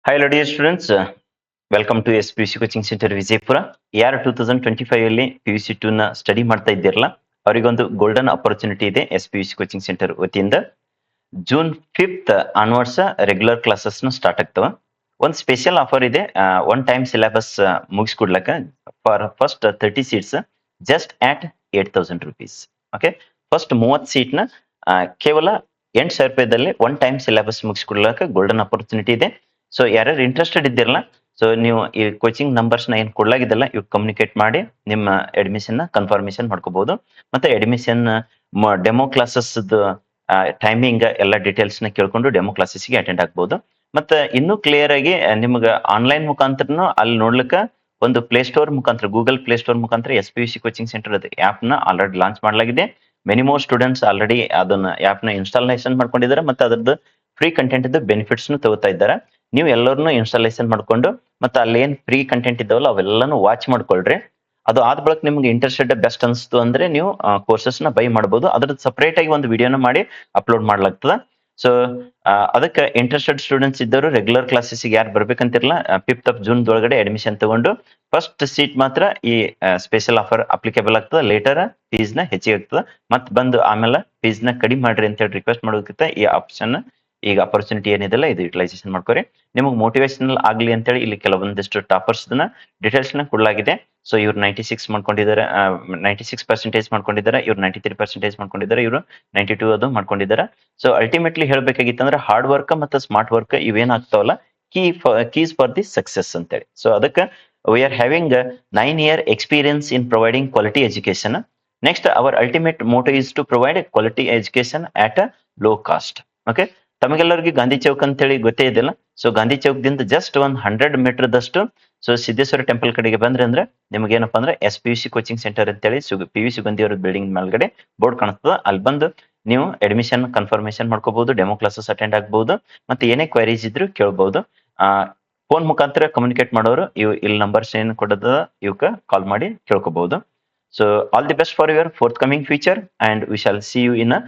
Hello dear students, welcome to S P U C coaching centre Vijayapura. ಯಾರು 2025 ಅಲ್ಲಿ PUC2 ನ study ಮಾಡ್ತಾ ಇದ್ದೀರಲ್ಲ ಅವರಿಗೊಂದು ಗೋಲ್ಡನ್ ಅಪರ್ಚುನಿಟಿ ಇದೆ S P U C coaching centre ವತಿಯಿಂದ. June 5th onwards regular classes ನ ಸ್ಟಾರ್ಟ್ ಆಗ್ತವ. ಒಂದು ಸ್ಪೆಷಲ್ ಆಫರ್ ಇದೆ, ಒನ್ ಟೈಮ್ ಸಿಲೆಬಸ್ ಮುಗಿಸ್ಕೊಡ್ಲಕ್ಕ for first 30 seats just at 8,000 rupees. Okay, first 30 seat ನ ಕೇವಲ 8,000 ರೂಪಾಯಿದಲ್ಲಿ ಒನ್ ಟೈಮ್ ಸಿಲೆಬಸ್ ಮುಗಿಸ್ಕೊಡ್ಲಕ್ಕ ಗೋಲ್ಡನ್ ಅಪರ್ಚುನಿಟಿ ಇದೆ. ಸೊ ಯಾರ್ಯಾರು ಇಂಟ್ರೆಸ್ಟೆಡ್ ಇದ್ದಿರಲ್ಲ, ಸೊ ನೀವು ಈ ಕೋಚಿಂಗ್ ನಂಬರ್ಸ್ ನ ಏನ್ ಕೊಡ್ಲಾಗಿದ್ದಲ್ಲ ಇವ್ ಕಮ್ಯುನಿಕೇಟ್ ಮಾಡಿ ನಿಮ್ಮ ಅಡ್ಮಿಷನ್ ನ ಕನ್ಫರ್ಮೇಶನ್ ಮಾಡ್ಕೋಬಹುದು. ಮತ್ತೆ ಅಡ್ಮಿಷನ್ ಡೆಮೋ ಕ್ಲಾಸಸ್ ಟೈಮಿಂಗ್ ಎಲ್ಲ ಡೀಟೇಲ್ಸ್ ನ ಕೇಳ್ಕೊಂಡು ಡೆಮೋ ಕ್ಲಾಸಸ್ ಗೆ ಅಟೆಂಡ್ ಆಗ್ಬಹುದು. ಮತ್ತೆ ಇನ್ನೂ ಕ್ಲಿಯರ್ ಆಗಿ ನಿಮ್ಗೆ ಆನ್ಲೈನ್ ಮುಖಾಂತರನು ಅಲ್ಲಿ ನೋಡ್ಲಿಕ್ಕೆ ಒಂದು ಪ್ಲೇ ಸ್ಟೋರ್ ಮುಖಾಂತರ, ಗೂಗಲ್ ಪ್ಲೇ ಸ್ಟೋರ್ ಮುಖಾಂತರ S P U C coaching centre app ನ ಆಲ್ರೆಡಿ ಲಾಂಚ್ ಮಾಡಲಾಗಿದೆ. ಮೆನಿ ಮೋರ್ ಸ್ಟೂಡೆಂಟ್ಸ್ ಆಲ್ರೆಡಿ ಅದನ್ನ ಆಪ್ ನ ಇನ್ಸ್ಟಾಲೇಷನ್ ಮಾಡ್ಕೊಂಡಿದ್ದಾರೆ ಮತ್ತೆ ಅದ್ರದ್ದು ಫ್ರೀ ಕಂಟೆಂಟ್ ಇದ್ದ ಬೆನಿಫಿಟ್ಸ್ ನು ತಗೋತಾ ಇದ್ದಾರೆ. ನೀವು ಎಲ್ಲರನ್ನು ಇನ್ಸ್ಟಾಲೇಷನ್ ಮಾಡ್ಕೊಂಡು ಮತ್ತೆ ಅಲ್ಲಿ ಏನ್ ಫ್ರೀ ಕಂಟೆಂಟ್ ಇದ್ದಾವಲ್ಲ ಅವೆಲ್ಲಾನು ವಾಚ್ ಮಾಡ್ಕೊಳ್ರಿ. ಅದು ಆದ ಬಳಿಕ ನಿಮ್ಗೆ ಇಂಟ್ರೆಸ್ಟೆಡ್ ಬೆಸ್ಟ್ ಅನ್ಸ್ತು ಅಂದ್ರೆ ನೀವು ಕೋರ್ಸಸ್ ನ ಬೈ ಮಾಡಬಹುದು. ಅದ್ರದ್ದು ಸಪರೇಟ್ ಆಗಿ ಒಂದು ವಿಡಿಯೋನ ಮಾಡಿ ಅಪ್ಲೋಡ್ ಮಾಡ್ಲಾಗ್ತದ. ಸೊ ಅದಕ್ಕೆ ಇಂಟ್ರೆಸ್ಟೆಡ್ ಸ್ಟೂಡೆಂಟ್ಸ್ ಇದ್ದವರು ರೆಗ್ಯುಲರ್ ಕ್ಲಾಸಸ್ ಯಾರು ಬರ್ಬೇಕಂತಿರಲ್ಲ 5th of June ಒಳಗಡೆ ಅಡ್ಮಿಷನ್ ತಗೊಂಡು ಫಸ್ಟ್ ಸೀಟ್ ಮಾತ್ರ ಈ ಸ್ಪೆಷಲ್ ಆಫರ್ ಅಪ್ಲಿಕೇಬಲ್ ಆಗ್ತದೆ. ಲೇಟರ್ ಫೀಸ್ ನ ಹೆಚ್ಚಿಗೆ ಆಗ್ತದೆ. ಮತ್ ಬಂದು ಆಮೇಲೆ ಫೀಸ್ ನ ಕಡಿಮೆ ಮಾಡ್ರಿ ಅಂತ ಹೇಳಿ ರಿಕ್ವೆಸ್ಟ್ ಮಾಡೋದಕ್ಕಿಂತ ಈ ಆಪ್ಷನ್ ಈಗ ಅಪರ್ಚುನಿಟಿ ಏನಿದೆಲ್ಲ ಇದು ಯುಟಿಲೈಸೇಷನ್ ಮಾಡ್ಕೊರಿ. ನಿಮಗೆ ಮೋಟಿವೇಶನಲ್ ಆಗ್ಲಿ ಅಂತೇಳಿ ಇಲ್ಲಿ ಕೆಲವೊಂದಿಷ್ಟು ಟಾಪರ್ಸ್ ಡೀಟೇಲ್ಸ್ ನ ಕೊಡಲಾಗಿದೆ. ಸೊ ಇವ್ರು 96 ಮಾಡ್ಕೊಂಡಿದ್ದಾರೆ, 96% ಮಾಡ್ಕೊಂಡಿದ್ದಾರೆ, ಇವ್ರು 93% ಮಾಡ್ಕೊಂಡಿದ್ದಾರೆ, ಇವರು 92 ಅದು ಮಾಡ್ಕೊಂಡಿದ್ದಾರೆ. ಸೊ ಅಲ್ಟಿಮೇಟ್ಲಿ ಹೇಳ್ಬೇಕಾಗಿತ್ತಂದ್ರೆ ಹಾರ್ಡ್ ವರ್ಕ್ ಮತ್ತೆ ಸ್ಮಾರ್ಟ್ ವರ್ಕ್ ಇವೇನಾಗ್ತಾವಲ್ಲ ಕೀಸ್ ಫಾರ್ ದಿ ಸಕ್ಸಸ್ ಅಂತೇಳಿ. ಸೊ ಅದಕ್ಕೆ we are having 9 year experience in providing quality education. Next, our ultimate motto is to provide quality education at a low cost. Okay, ತಮಗೆಲ್ಲರಿಗೂ ಗಾಂಧಿ ಚೌಕ್ ಅಂತ ಹೇಳಿ ಗೊತ್ತೇ ಇದೆಯಲ್ಲ. So Gandhi ಚೌಕ್ದಿಂದ just 100 meter ದಷ್ಟು so Siddheshwara temple ಕಡೆಗೆ ಬಂದ್ರೆ ಅಂದ್ರೆ ನಿಮ್ಗೆ ಏನಪ್ಪಾ ಅಂದ್ರೆ S P U C coaching centre ಅಂತೇಳಿ PV ಸುಗಂಧಿ ಅವರ ಬಿಲ್ಡಿಂಗ್ ಮೇಲ್ಗಡೆ ಬೋರ್ಡ್ ಕಾಣಿಸ್ತದ. ಅಲ್ಲಿ ಬಂದು ನೀವು ಅಡ್ಮಿಷನ್ ಕನ್ಫರ್ಮೇಶನ್ ಮಾಡ್ಕೋಬಹುದು, ಡೆಮೋ ಕ್ಲಾಸಸ್ ಅಟೆಂಡ್ ಆಗಬಹುದು, ಮತ್ತೆ ಏನೇ ಕ್ವೈರೀಸ್ ಇದ್ರು ಕೇಳಬಹುದು. ಫೋನ್ ಮುಖಾಂತರ ಕಮ್ಯುನಿಕೇಟ್ ಮಾಡೋರು ಇಲ್ಲಿ ನಂಬರ್ಸ್ ಏನ್ ಕೊಡೋದ ಇವಕ್ಕೆ ಕಾಲ್ ಮಾಡಿ ಕೇಳ್ಕೋಬಹುದು. So all the best for your forthcoming future and we shall see you in a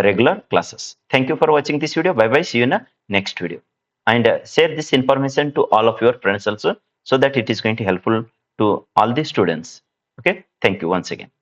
regular classes. Thank you for watching this video. Bye bye, see you in a next video, and share this information to all of your friends also, so that it is going to helpful to all the students. Okay, thank you once again.